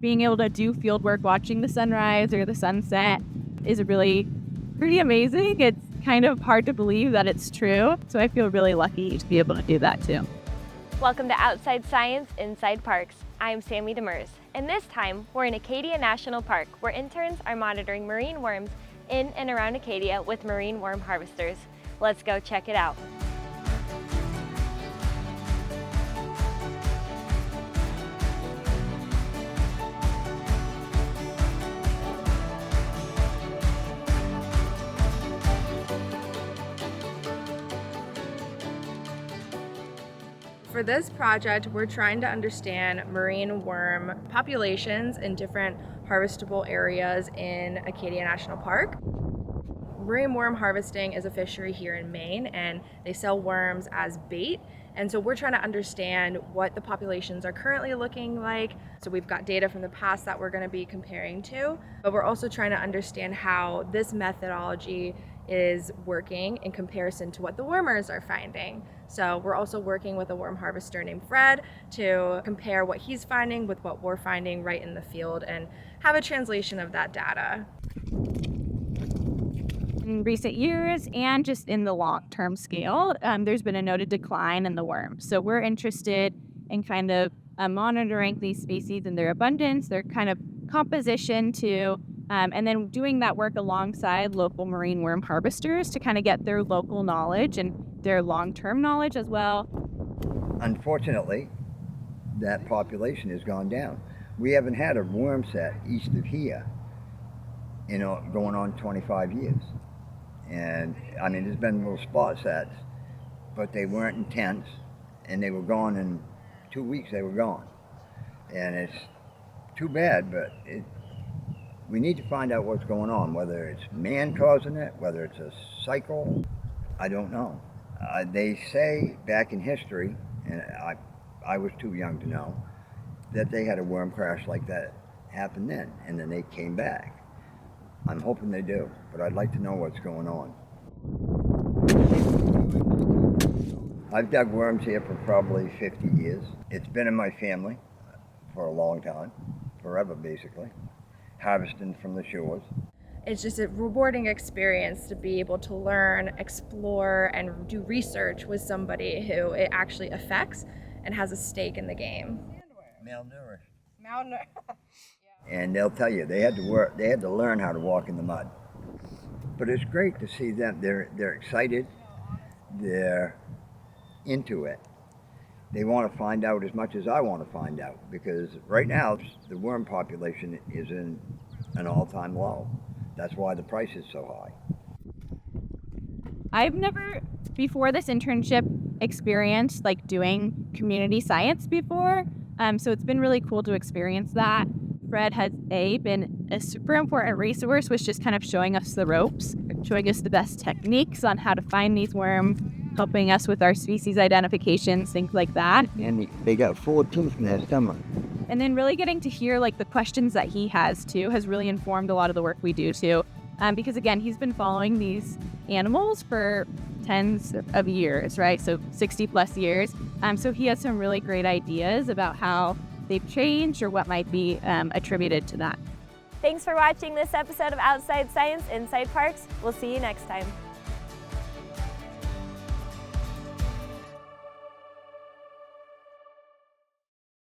being able to do field work, watching the sunrise or the sunset is really pretty amazing. It's kind of hard to believe that it's true. So I feel really lucky to be able to do that too. Welcome to Outside Science, Inside Parks. I'm Sammy Demers, and this time we're in Acadia National Park, where interns are monitoring marine worms in and around Acadia with marine worm harvesters. Let's go check it out. For this project, we're trying to understand marine worm populations in different harvestable areas in Acadia National Park. Marine worm harvesting is a fishery here in Maine, and they sell worms as bait. And so we're trying to understand what the populations are currently looking like. So we've got data from the past that we're going to be comparing to, but we're also trying to understand how this methodology is working in comparison to what the wormers are finding. So we're also working with a worm harvester named Fred to compare what he's finding with what we're finding right in the field and have a translation of that data. In recent years and just in the long-term scale, there's been a noted decline in the worms. So we're interested in kind of monitoring these species and their abundance, their kind of composition too, and then doing that work alongside local marine worm harvesters to kind of get their local knowledge and their long-term knowledge as well. Unfortunately, that population has gone down. We haven't had a worm set east of here, going on 25 years. And I mean, there's been little spot sets, but they weren't intense, and they were gone in 2 weeks. They were gone, and it's too bad. But we need to find out what's going on. Whether it's man causing it, whether it's a cycle, I don't know. They say back in history, and I was too young to know, that they had a worm crash like that happen then, and then they came back. I'm hoping they do, but I'd like to know what's going on. I've dug worms here for probably 50 years. It's been in my family for a long time, forever basically, harvesting from the shores. It's just a rewarding experience to be able to learn, explore, and do research with somebody who it actually affects and has a stake in the game. Malnourished. And they'll tell you they had to learn how to walk in the mud. But it's great to see them. They're excited. They're into it. They want to find out as much as I want to find out, because right now the worm population is in an all-time low. That's why the price is so high. I've never, before this internship, experienced like doing community science before. So it's been really cool to experience that. Fred has been a super important resource with just kind of showing us the ropes, showing us the best techniques on how to find these worms, helping us with our species identifications, things like that. And they got 4 teeth in their stomach. And then really getting to hear like the questions that he has too has really informed a lot of the work we do too. Because again, he's been following these animals for tens of years, right? So 60 plus years. So he has some really great ideas about how they've changed or what might be attributed to that. Thanks for watching this episode of Outside Science, Inside Parks. We'll see you next time.